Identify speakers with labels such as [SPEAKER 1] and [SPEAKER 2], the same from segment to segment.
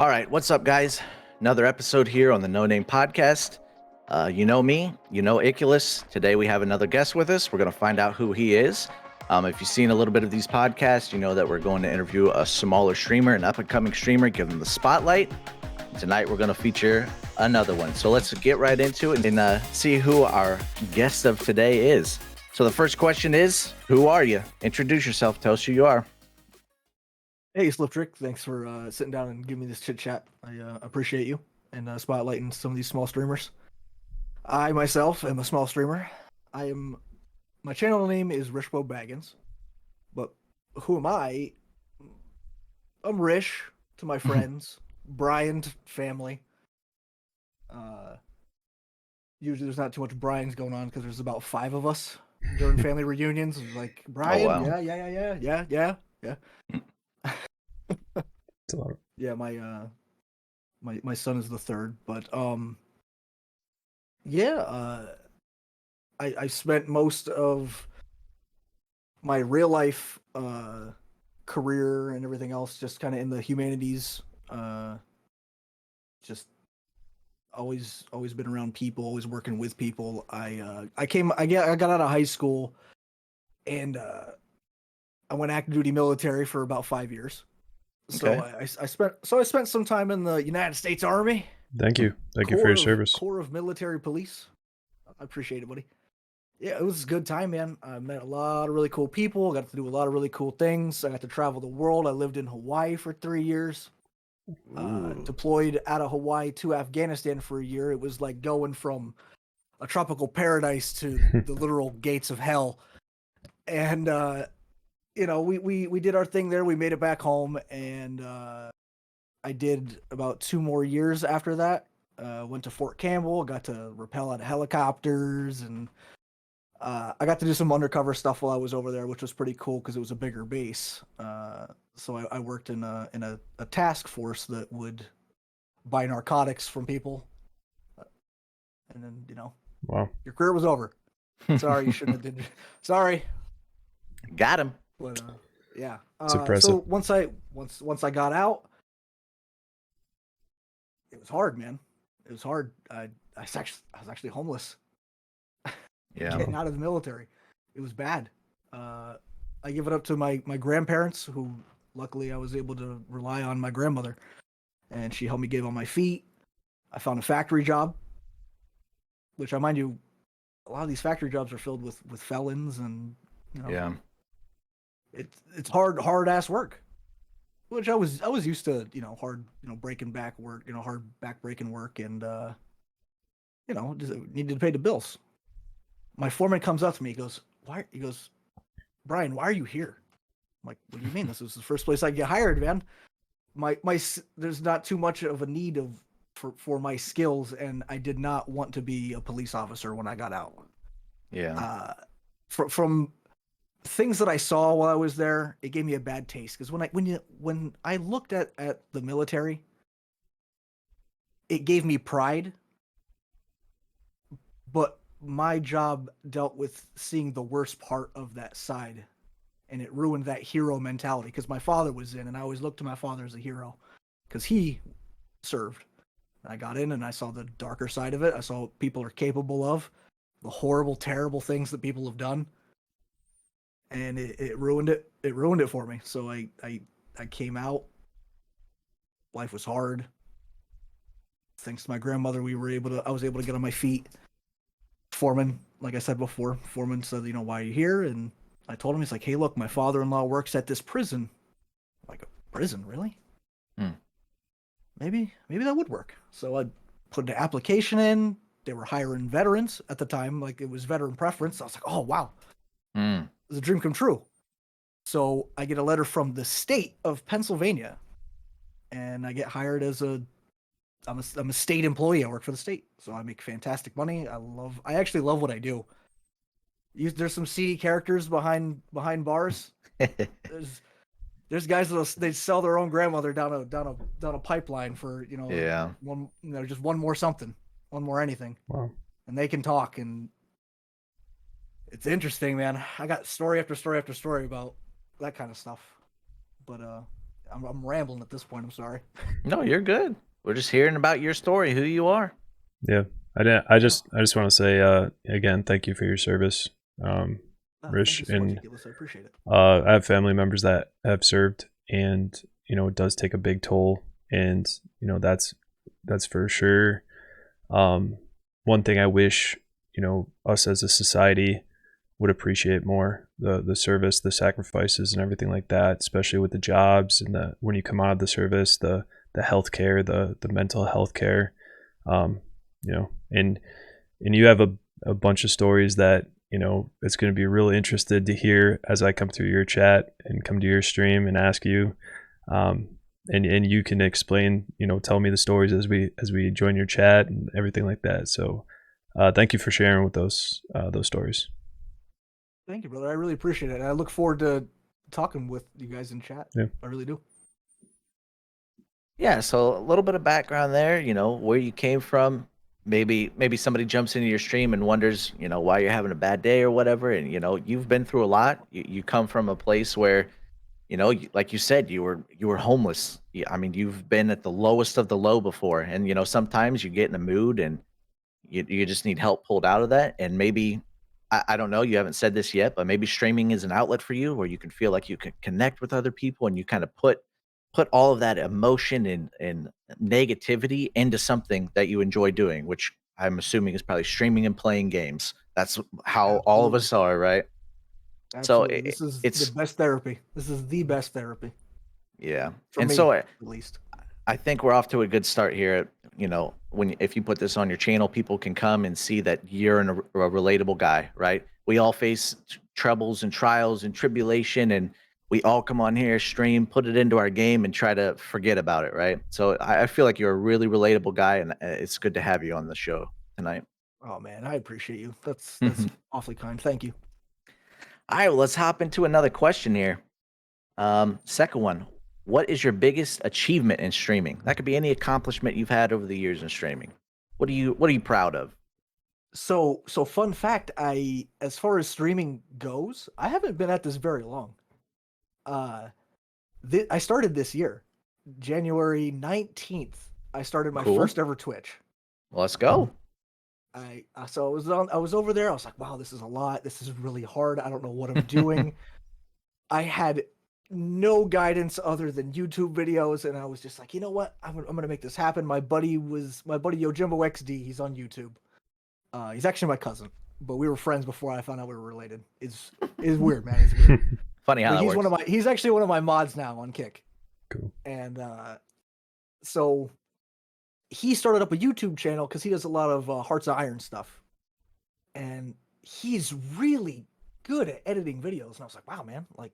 [SPEAKER 1] All right, what's up, guys? Another episode here on the No Name Podcast. You know me, you know Iculus. Today we have another guest with us. We're going to find out who he is. If you've seen a little bit of these podcasts, you know that we're going to interview a smaller streamer, an up-and-coming streamer, give them the spotlight. Tonight we're going to feature another one. So let's get right into it and see who our guest of today is. So the first question is, who are you? Introduce yourself. Tell us who you are.
[SPEAKER 2] Hey, Sliptrick, thanks for sitting down and giving me this chit chat. I appreciate you and spotlighting some of these small streamers. I myself am a small streamer. My channel name is RishBobaggins, but who am I? I'm Rish to my friends, Brian to family. Usually there's not too much Brian's going on because there's about 5 of us during family reunions. It's like Brian,
[SPEAKER 1] wow.
[SPEAKER 2] yeah.
[SPEAKER 3] It's a lot.
[SPEAKER 2] Yeah, my son is the third, but I spent most of my real life career and everything else just kind of in the humanities. Just always been around people, always working with people. I got out of high school and I went active duty military for about 5 years. So
[SPEAKER 1] Okay.
[SPEAKER 2] I spent some time in the United States Army.
[SPEAKER 3] Thank you for your service.
[SPEAKER 2] Corps of Military Police. I appreciate it, buddy. Yeah, it was a good time, man. I met a lot of really cool people. Got to do a lot of really cool things. I got to travel the world. I lived in Hawaii for 3 years. Deployed out of Hawaii to Afghanistan for a year. It was like going from a tropical paradise to the literal gates of hell. And we did our thing there. We made it back home, and I did about 2 more years after that. Went to Fort Campbell, got to rappel out of helicopters, and I got to do some undercover stuff while I was over there, which was pretty cool because it was a bigger base. So I worked in a task force that would buy narcotics from people, and then
[SPEAKER 3] Wow.
[SPEAKER 2] your career was over. Sorry, you shouldn't have did. Sorry.
[SPEAKER 1] Got him.
[SPEAKER 2] But yeah.
[SPEAKER 3] It's impressive.
[SPEAKER 2] So once I got out, it was hard, man. It was hard. I was actually homeless.
[SPEAKER 1] Yeah.
[SPEAKER 2] Getting out of the military, it was bad. I give it up to my grandparents, who luckily I was able to rely on my grandmother, and she helped me get on my feet. I found a factory job, which I mind you, a lot of these factory jobs are filled with felons, and
[SPEAKER 1] Yeah.
[SPEAKER 2] it's hard ass work, which I was used to, hard, breaking back work, hard back breaking work, and just needed to pay the bills. My foreman comes up to me, he goes, Brian, why are you here? I'm like, what do you mean? This is the first place I get hired, man. There's not too much of a need for my skills, and I did not want to be a police officer when I got out.
[SPEAKER 1] Yeah.
[SPEAKER 2] From things that I saw while I was there, it gave me a bad taste, because when I looked at the military, it gave me pride, but my job dealt with seeing the worst part of that side, and it ruined that hero mentality, because my father was in, and I always looked to my father as a hero because he served. I got in and I saw the darker side of it. I saw what people are capable of, the horrible, terrible things that people have done, and it ruined it. It ruined it for me. So I came out. Life was hard. Thanks to my grandmother, I was able to get on my feet. Foreman, like I said before, said, why are you here? And I told him, he's like, hey, look, my father-in-law works at this prison. I'm like, a prison, really? Maybe that would work. So I put an application in. They were hiring veterans at the time, like it was veteran preference. I was like, oh wow, it was a dream come true. So I get a letter from the state of Pennsylvania, and I get hired as I'm a state employee. I work for the state, so I make fantastic money. I actually love what I do. There's some seedy characters behind bars. There's guys they sell their own grandmother down a pipeline for
[SPEAKER 1] Yeah.
[SPEAKER 2] just one more something, one more anything.
[SPEAKER 3] Wow.
[SPEAKER 2] And they can talk, and it's interesting, man. I got story after story after story about that kind of stuff. But I'm rambling at this point. I'm sorry.
[SPEAKER 1] No, you're good. We're just hearing about your story, who you are.
[SPEAKER 3] Yeah. I just want to say again, thank you for your service,
[SPEAKER 2] Thank
[SPEAKER 3] Rish.
[SPEAKER 2] you so much,
[SPEAKER 3] And
[SPEAKER 2] Nicholas. I appreciate it.
[SPEAKER 3] I have family members that have served, and it does take a big toll, and that's for sure. One thing I wish us as a society would appreciate more, the service, the sacrifices, and everything like that, especially with the jobs and when you come out of the service, the healthcare, the mental health care, and you have a bunch of stories that it's going to be really interested to hear as I come through your chat and come to your stream and ask you, and you can explain, tell me the stories as we join your chat and everything like that. So thank you for sharing with those stories.
[SPEAKER 2] Thank you, brother. I really appreciate it. And I look forward to talking with you guys in chat.
[SPEAKER 3] Yeah.
[SPEAKER 2] I really do.
[SPEAKER 1] Yeah, so a little bit of background there, where you came from. Maybe somebody jumps into your stream and wonders, why you're having a bad day or whatever. And you've been through a lot. You come from a place where, like you said, you were homeless. I mean, you've been at the lowest of the low before, and sometimes you get in a mood and you just need help pulled out of that. And maybe I don't know, you haven't said this yet, but maybe streaming is an outlet for you where you can feel like you can connect with other people and you kind of put all of that emotion and negativity into something that you enjoy doing, which I'm assuming is probably streaming and playing games. That's how all of
[SPEAKER 2] Absolutely.
[SPEAKER 1] us are, right? So
[SPEAKER 2] Absolutely. This is the
[SPEAKER 1] it's
[SPEAKER 2] best therapy. This is the best therapy
[SPEAKER 1] yeah.
[SPEAKER 2] for
[SPEAKER 1] And
[SPEAKER 2] me,
[SPEAKER 1] so
[SPEAKER 2] at least.
[SPEAKER 1] I think we're off to a good start here. If you put this on your channel, people can come and see that you're a relatable guy, right? We all face troubles and trials and tribulation, and we all come on here, stream, put it into our game, and try to forget about it, right? So I feel like you're a really relatable guy, and it's good to have you on the show tonight.
[SPEAKER 2] Oh man, I appreciate you. That's
[SPEAKER 1] All
[SPEAKER 2] awfully kind. Thank you.
[SPEAKER 1] right, well, let's hop into another question here. Second one. What is your biggest achievement in streaming? That could be any accomplishment you've had over the years in streaming. What are you proud of?
[SPEAKER 2] So fun fact, as far as streaming goes, I haven't been at this very long. Uh I started this year. January 19th. I started my
[SPEAKER 1] Cool.
[SPEAKER 2] first ever Twitch.
[SPEAKER 1] Let's go.
[SPEAKER 2] So I was over there. I was like, wow, this is a lot. This is really hard. I don't know what I'm doing. I had no guidance other than YouTube videos, and I was just like, you know what? I'm gonna make this happen. My buddy Yojimbo XD. He's on YouTube. He's actually my cousin, but we were friends before I found out we were related. It's weird, man. It's weird.
[SPEAKER 1] Funny how
[SPEAKER 2] But
[SPEAKER 1] that works.
[SPEAKER 2] he's actually one of my mods now on Kick.
[SPEAKER 3] Cool.
[SPEAKER 2] And so he started up a YouTube channel because he does a lot of Hearts of Iron stuff, and he's really good at editing videos. And I was like, wow, man, like,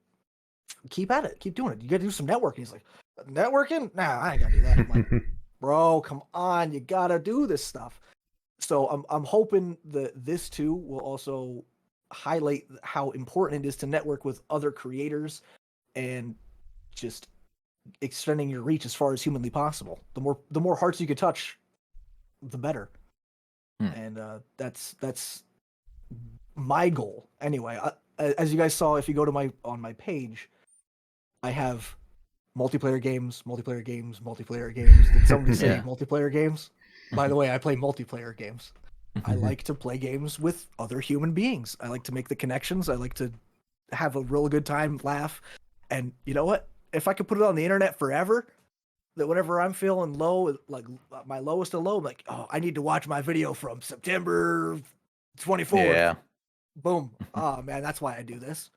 [SPEAKER 2] keep at it, keep doing it. You got to do some networking. He's like, networking? Nah, I ain't gotta do that. I'm like, bro, come on, you gotta do this stuff. So I'm hoping that this too will also highlight how important it is to network with other creators and just extending your reach as far as humanly possible. The more hearts you could touch, the better. And that's my goal. Anyway, as you guys saw, if you go to on my page, I have multiplayer games. Did somebody say
[SPEAKER 1] Yeah.
[SPEAKER 2] multiplayer games? By the way, I play multiplayer games. I like to play games with other human beings. I like to make the connections. I like to have a real good time, laugh. And you know what? If I could put it on the internet forever, that whenever I'm feeling low, like my lowest of low, I'm like, oh, I need to watch my video from September 24th.
[SPEAKER 1] Yeah.
[SPEAKER 2] Boom. Oh man, that's why I do this.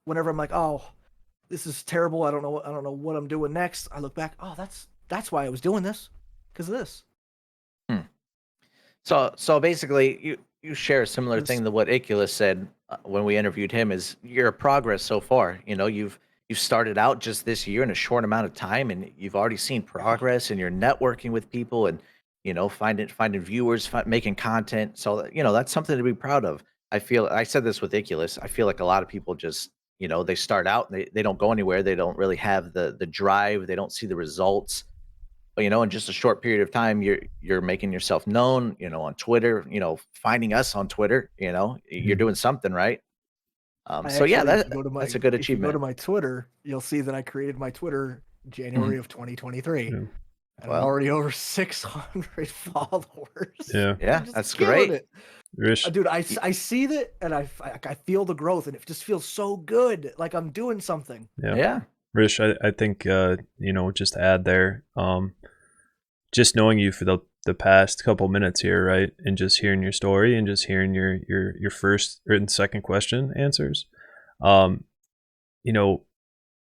[SPEAKER 2] Whenever I'm like, oh, this is terrible. I don't know what I'm doing next. I look back. Oh, that's why I was doing this, because of this.
[SPEAKER 1] So basically, you share a similar
[SPEAKER 2] It's-
[SPEAKER 1] thing to what Iculus said when we interviewed him. Is your progress so far? You've started out just this year in a short amount of time, and you've already seen progress, and you're networking with people, and finding viewers, making content. So that's something to be proud of. I said this with Iculus. I feel like a lot of people just they start out and they don't go anywhere. They don't really have the drive. They don't see the results. But in just a short period of time, you're making yourself known, on Twitter, finding us on Twitter, you're doing something right. So yeah,
[SPEAKER 2] If you go to
[SPEAKER 1] that's a good
[SPEAKER 2] if you go to
[SPEAKER 1] achievement.
[SPEAKER 2] my Twitter, you'll see that I created my Twitter January of 2023,
[SPEAKER 3] Yeah.
[SPEAKER 2] and I'm
[SPEAKER 1] Well,
[SPEAKER 2] already over 600 followers.
[SPEAKER 3] Yeah.
[SPEAKER 1] yeah,
[SPEAKER 2] I'm just
[SPEAKER 1] that's
[SPEAKER 2] killing
[SPEAKER 1] great.
[SPEAKER 2] it.
[SPEAKER 3] Rish,
[SPEAKER 2] Dude, I
[SPEAKER 1] Y-
[SPEAKER 2] see that, and I feel the growth, and it just feels so good, like I'm doing something.
[SPEAKER 3] yeah.
[SPEAKER 1] Yeah,
[SPEAKER 3] Rish, I think just to add there, just knowing you for the past couple minutes here, right, and just hearing your story and just hearing your first and second question answers, um, you know,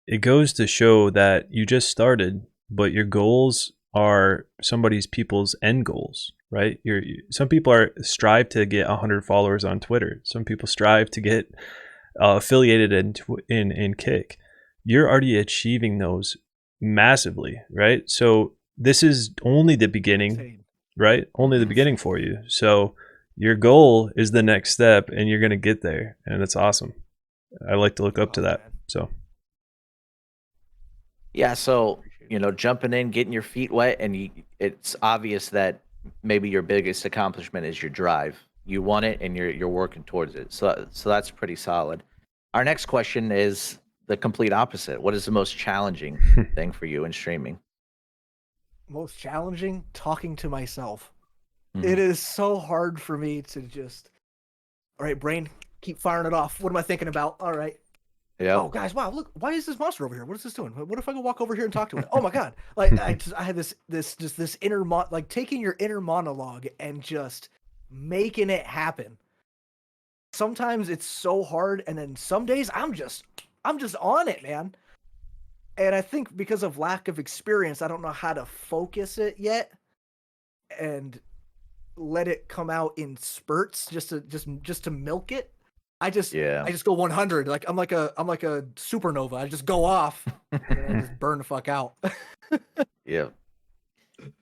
[SPEAKER 3] it goes to show that you just started, but your goals are people's end goals, right? Some people strive to get 100 followers on Twitter. Some people strive to get affiliated in Kick. You're already achieving those massively, right? So this is only the beginning,
[SPEAKER 2] Insane.
[SPEAKER 3] right? Only the beginning for you. So your goal is the next step, and you're gonna get there, and it's awesome. I like to look up to
[SPEAKER 2] Oh,
[SPEAKER 3] that.
[SPEAKER 2] man.
[SPEAKER 3] So
[SPEAKER 1] yeah. So
[SPEAKER 2] Appreciate it.
[SPEAKER 1] jumping in, getting your feet wet, and it's obvious that maybe your biggest accomplishment is your drive. You want it, and you're working towards it. So that's pretty solid. Our next question is the complete opposite. What is the most challenging thing for you in streaming?
[SPEAKER 2] Most challenging, talking to myself.
[SPEAKER 1] Mhm.
[SPEAKER 2] It is so hard for me to just, all right, brain, keep firing it off. What am I thinking about? All right.
[SPEAKER 1] Yep.
[SPEAKER 2] Oh, guys, wow, look, why is this monster over here? What is this doing? What if I go walk over here and talk to it? Oh my god. Like I had this inner like taking your inner monologue and just making it happen. Sometimes it's so hard, and then some days I'm just on it, man. And I think because of lack of experience, I don't know how to focus it yet and let it come out in spurts just to milk it. I
[SPEAKER 1] Yeah.
[SPEAKER 2] just go 100. Like I'm like a supernova. I just go off and then I just burn the fuck out.
[SPEAKER 1] Yep.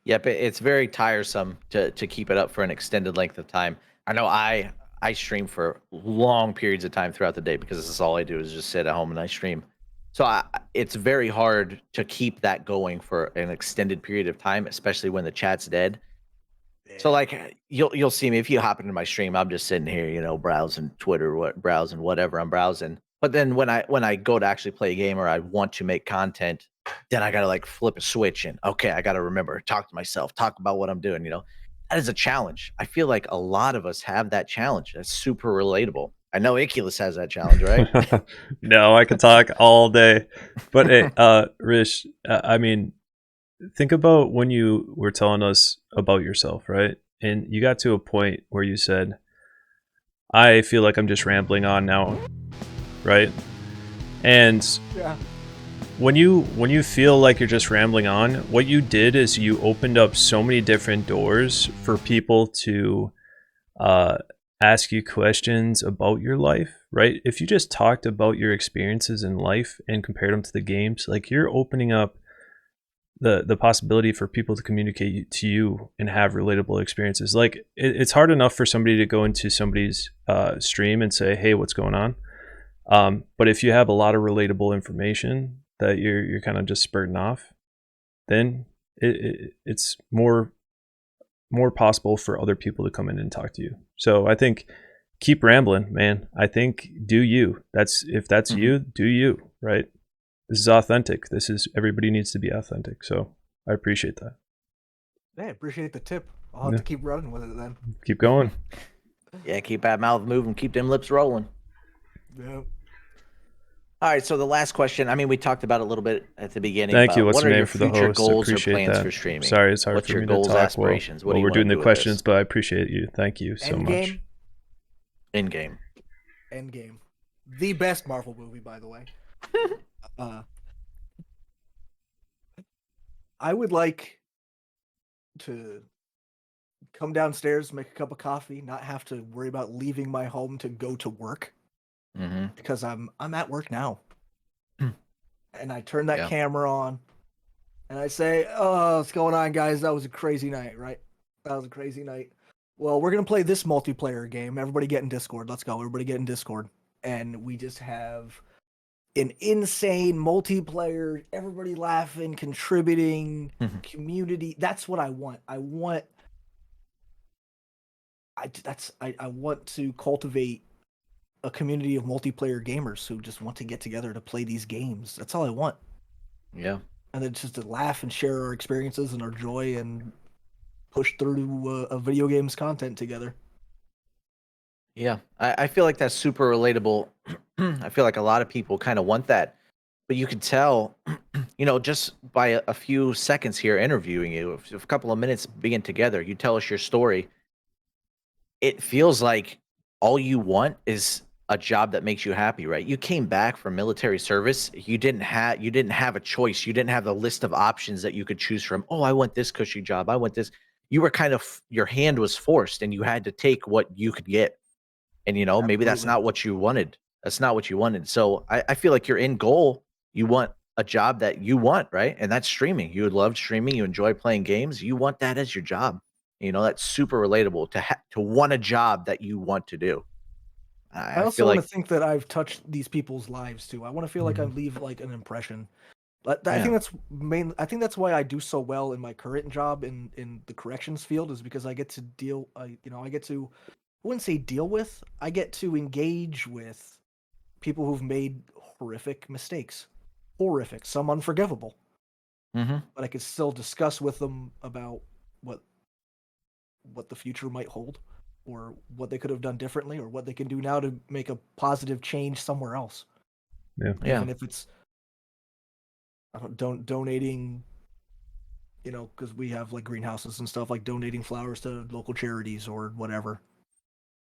[SPEAKER 1] Yep. It's very tiresome to keep it up for an extended length of time. I know I stream for long periods of time throughout the day because this is all I do is just sit at home and I stream. So it's very hard to keep that going for an extended period of time, especially when the chat's dead. So like you'll see me if you hop into my stream, I'm just sitting here, browsing Twitter, browsing whatever I'm browsing. But then when I go to actually play a game or I want to make content, then I gotta like flip a switch and okay, I gotta remember, talk to myself, talk about what I'm doing. That is a challenge. I feel like a lot of us have that challenge. That's super relatable. I know Iculus has that challenge, right?
[SPEAKER 3] no, I could talk all day. But hey, Rish, I mean, think about when you were telling us about yourself, right? And you got to a point where you said, I feel like I'm just rambling on now, right? And
[SPEAKER 2] Yeah.
[SPEAKER 3] when you feel like you're just rambling on, what you did is you opened up so many different doors for people to ask you questions about your life, right? If you just talked about your experiences in life and compared them to the games, like you're opening up the possibility for people to communicate to you and have relatable experiences. Like it's hard enough for somebody to go into somebody's stream and say, "Hey, what's going on?" But if you have a lot of relatable information that you're kind of just spurting off, then it's more possible for other people to come in and talk to you. So I think keep rambling, man. I think do you. If that's you, do you, right? This is authentic. Everybody needs to be authentic. So I appreciate that.
[SPEAKER 2] Hey, appreciate the tip. I'll have to keep running with it then.
[SPEAKER 3] Keep going.
[SPEAKER 1] Yeah, keep that mouth moving, keep them lips rolling.
[SPEAKER 2] Yeah.
[SPEAKER 1] All right, so the last question. I mean, we talked about it a little bit at the beginning.
[SPEAKER 3] Thank you.
[SPEAKER 1] But
[SPEAKER 3] What's
[SPEAKER 1] what
[SPEAKER 3] your
[SPEAKER 1] are
[SPEAKER 3] name
[SPEAKER 1] your
[SPEAKER 3] for the
[SPEAKER 1] future
[SPEAKER 3] host?
[SPEAKER 1] goals or
[SPEAKER 3] Appreciate
[SPEAKER 1] plans
[SPEAKER 3] that.
[SPEAKER 1] for streaming?
[SPEAKER 3] Sorry, it's hard
[SPEAKER 1] What's
[SPEAKER 3] for
[SPEAKER 1] your
[SPEAKER 3] me
[SPEAKER 1] goals,
[SPEAKER 3] to talk.
[SPEAKER 1] aspirations? What do you
[SPEAKER 3] we're
[SPEAKER 1] want
[SPEAKER 3] doing
[SPEAKER 1] to
[SPEAKER 3] the
[SPEAKER 1] do with
[SPEAKER 3] questions,
[SPEAKER 1] this?
[SPEAKER 3] but I appreciate you. Thank you so
[SPEAKER 2] End
[SPEAKER 3] much.
[SPEAKER 2] game.
[SPEAKER 1] In game.
[SPEAKER 2] Endgame. The best Marvel movie, by the way. I would like to come downstairs, make a cup of coffee, not have to worry about leaving my home to go to work
[SPEAKER 1] Mm-hmm.
[SPEAKER 2] because I'm at work now.
[SPEAKER 1] Hmm.
[SPEAKER 2] And I turn that
[SPEAKER 1] Yeah.
[SPEAKER 2] camera on and I say, "Oh, what's going on, guys? That was a crazy night, right? That was a crazy night. Well, we're gonna play this multiplayer game. Everybody get in Discord. Let's go. Everybody get in Discord." And we just have an insane multiplayer, everybody laughing, contributing,
[SPEAKER 1] Mhm.
[SPEAKER 2] community. That's what I want. I want to cultivate a community of multiplayer gamers who just want to get together to play these games. That's all I want.
[SPEAKER 1] Yeah.
[SPEAKER 2] And then just to laugh and share our experiences and our joy and push through a video games content together.
[SPEAKER 1] Yeah. I feel like that's super relatable. I feel like a lot of people kind of want that, but you can tell, just by a few seconds here interviewing you, a couple of minutes being together, you tell us your story. It feels like all you want is a job that makes you happy, right? You came back from military service. You didn't have a choice. You didn't have the list of options that you could choose from. Oh, I want this cushy job. I want this. You were kind of your hand was forced and you had to take what you could get. And maybe that's
[SPEAKER 2] Absolutely.
[SPEAKER 1] not what you wanted. That's not what you wanted. So I feel like your end goal, you want a job that you want, right? And that's streaming. You would love streaming. You enjoy playing games. You want that as your job. That's super relatable to want a job that you want to do.
[SPEAKER 2] I
[SPEAKER 1] I
[SPEAKER 2] also
[SPEAKER 1] feel
[SPEAKER 2] want to
[SPEAKER 1] like,
[SPEAKER 2] think that I've touched these people's lives too. I want to feel like I
[SPEAKER 3] Mhm.
[SPEAKER 2] leave like an impression. But I
[SPEAKER 1] yeah,
[SPEAKER 2] think I think that's why I do so well in my current job in the corrections field is because I get to I get to I wouldn't say deal with, I get to engage with people who've made horrific mistakes. Horrific, some unforgivable.
[SPEAKER 1] hmm
[SPEAKER 2] But I could still discuss with them about what what the future might hold or what they could have done differently or what they can do now to make a positive change somewhere else.
[SPEAKER 3] Yeah.
[SPEAKER 1] yeah,
[SPEAKER 2] Even if it's don't donating, because we have like greenhouses and stuff, like donating flowers to local charities or whatever,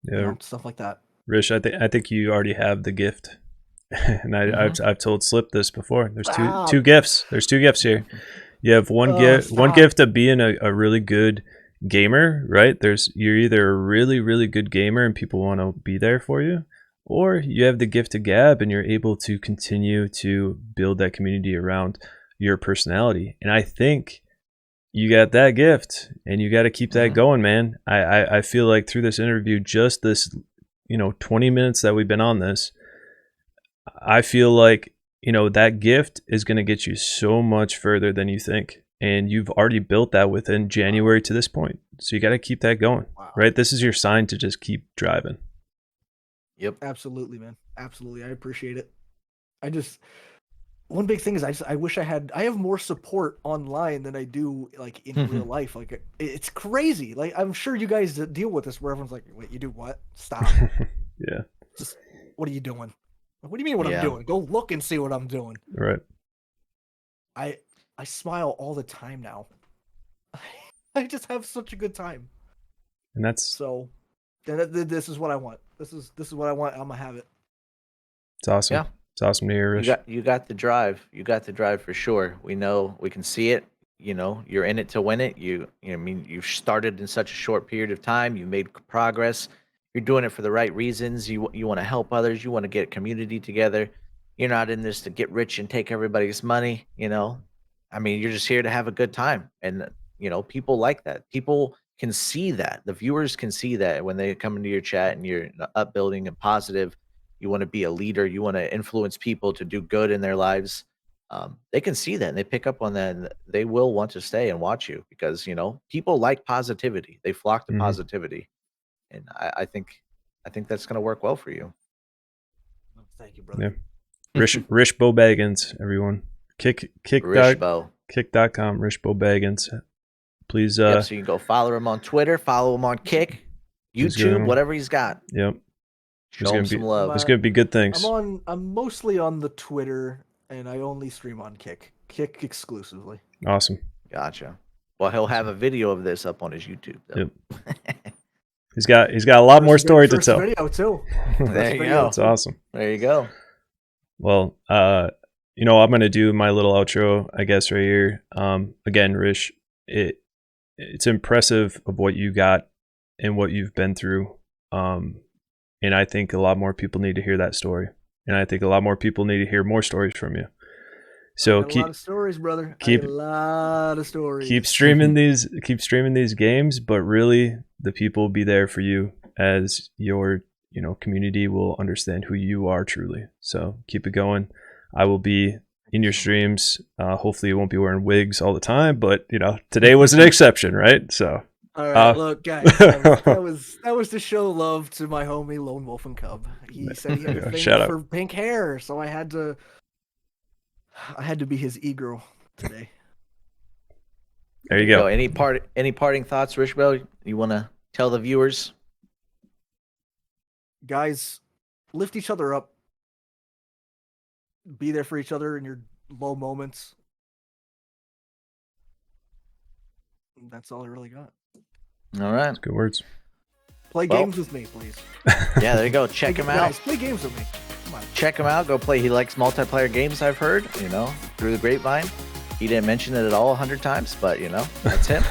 [SPEAKER 3] Yeah.
[SPEAKER 2] stuff like that.
[SPEAKER 3] Rich, I think you already have the gift. And
[SPEAKER 1] hmm
[SPEAKER 3] I've told Slip this before. There's two
[SPEAKER 2] Stop.
[SPEAKER 3] gifts. There's two gifts here. You have one
[SPEAKER 2] Stop.
[SPEAKER 3] gift of being a really good gamer, right? You're either a really, really good gamer and people want to be there for you, or you have the gift of gab and you're able to continue to build that community around your personality. And I think you got that gift and you got to keep that
[SPEAKER 1] hmm
[SPEAKER 3] going, man. I feel like through this interview, just this 20 minutes that we've been on this, I feel like that gift is going to get you so much further than you think, and you've already built that within January to this point, so you got to keep that going.
[SPEAKER 2] Wow.
[SPEAKER 3] Right, this is your sign to just keep driving.
[SPEAKER 1] Yep.
[SPEAKER 2] Absolutely, man. Absolutely. I appreciate it. I just one big thing is I wish I have more support online than I do like in real life. Like it's crazy. Like I'm sure you guys deal with this where everyone's like, "Wait, you do what? Stop.
[SPEAKER 3] Yeah,
[SPEAKER 2] Just what are you doing? What do you mean what I'm
[SPEAKER 1] Yeah.
[SPEAKER 2] doing? Go look and see what I'm doing."
[SPEAKER 3] right.
[SPEAKER 2] I I smile all the time now. I just have such a good time.
[SPEAKER 3] And that's
[SPEAKER 2] So, this is what I want. This is what I want. I'm gonna have it.
[SPEAKER 3] it's awesome.
[SPEAKER 1] Yeah.
[SPEAKER 3] It's awesome to hear,
[SPEAKER 1] You
[SPEAKER 3] Rich.
[SPEAKER 1] got the drive. You got the drive for sure. We know, we can see it. You're in it to win it. I mean, you've started in such a short period of time. You made progress. You're doing it for the right reasons. You want to help others. You want to get a community together. You're not in this to get rich and take everybody's money. I mean, you're just here to have a good time, and people like that. People can see that. The viewers can see that when they come into your chat and you're upbuilding and positive. You want to be a leader. You want to influence people to do good in their lives. They can see that and they pick up on that, and they will want to stay and watch you because people like positivity. They flock to
[SPEAKER 3] Hmm.
[SPEAKER 1] positivity, and I think that's going to work well for you.
[SPEAKER 2] Thank you, brother.
[SPEAKER 3] Yeah. RishBobaggins, everyone.
[SPEAKER 1] Rishbo.
[SPEAKER 3] Kick.com. RishBobaggins. Please,
[SPEAKER 1] Yep. So you can go follow him on Twitter, follow him on Kick,
[SPEAKER 3] please
[SPEAKER 1] YouTube,
[SPEAKER 3] go.
[SPEAKER 1] whatever he's got.
[SPEAKER 3] Yep.
[SPEAKER 1] Show him some love.
[SPEAKER 3] There's gonna be good things.
[SPEAKER 2] I'm mostly on the Twitter, and I only stream on Kick exclusively.
[SPEAKER 3] Awesome.
[SPEAKER 1] Gotcha. Well, he'll have a video of this up on his YouTube though.
[SPEAKER 3] Yep. He's got a lot more story to tell.
[SPEAKER 2] Video too.
[SPEAKER 1] There you go.
[SPEAKER 3] That's awesome.
[SPEAKER 1] There you go.
[SPEAKER 3] Well, I'm gonna do my little outro, I guess, right here. Again, Rish, it's impressive of what you got and what you've been through. And I think a lot more people need to hear that story. And I think a lot more people need to hear more stories from you. So
[SPEAKER 2] I got a lot of stories, brother.
[SPEAKER 3] keep
[SPEAKER 2] I got a lot of stories.
[SPEAKER 3] keep streaming these games, but really the people will be there for you as your community will understand who you are truly. So keep it going. I will be in your streams. Hopefully you won't be wearing wigs all the time, but today was an exception, right? So
[SPEAKER 2] All right, look, guys, that was to show love to my homie Lone Wolf and Cub. He said he had a thing
[SPEAKER 3] Shout out.
[SPEAKER 2] for pink hair, so I had to be his e-girl today.
[SPEAKER 3] There you go.
[SPEAKER 1] Any parting thoughts, Rishbo? You want to tell the viewers?
[SPEAKER 2] Guys, lift each other up. Be there for each other in your low moments. That's all I really got.
[SPEAKER 1] All right.
[SPEAKER 3] That's good words.
[SPEAKER 2] Play games with me, please.
[SPEAKER 1] Yeah, there you go. Check him out.
[SPEAKER 2] Guys, play games with me. Come on.
[SPEAKER 1] Check him out. Go play. He likes multiplayer games, I've heard, through the grapevine. He didn't mention it at all 100 times, but, that's him.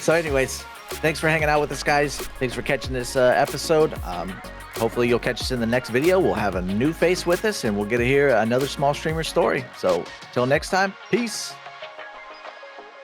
[SPEAKER 1] So anyways, thanks for hanging out with us, guys. Thanks for catching this episode. Hopefully you'll catch us in the next video. We'll have a new face with us, and we'll get to hear another small streamer story. So till next time, peace.